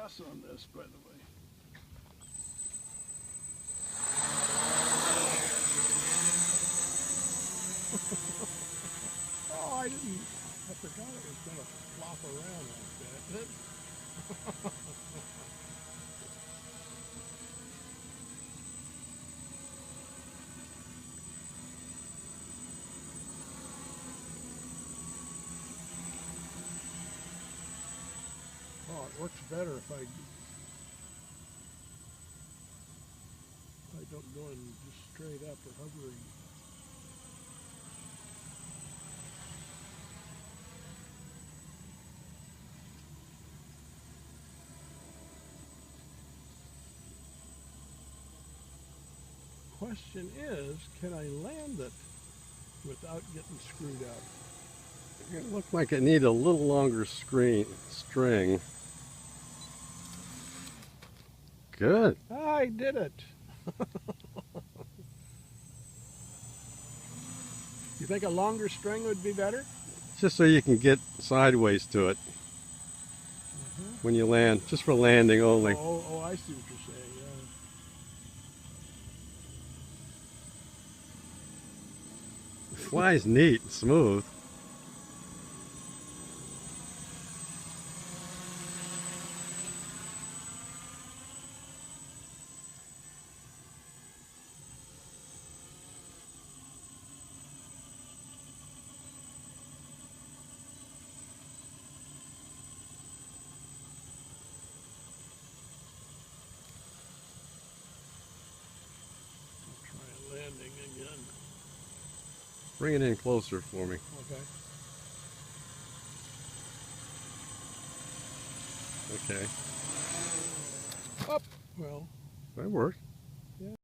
gas on this, by the way. Oh, I forgot it was going to flop around like that. Oh, it works better if I don't go in just straight up or hovering. Question is, can I land it without getting screwed up? It looked like it needed a little longer string. Good. I did it. You think a longer string would be better? Just so you can get sideways to it when you land, just for landing only. Oh, I see what you're saying, yeah. It flies neat and smooth. Landing again. Bring it in closer for me. Okay. Okay. Up. Well, That worked. yeah.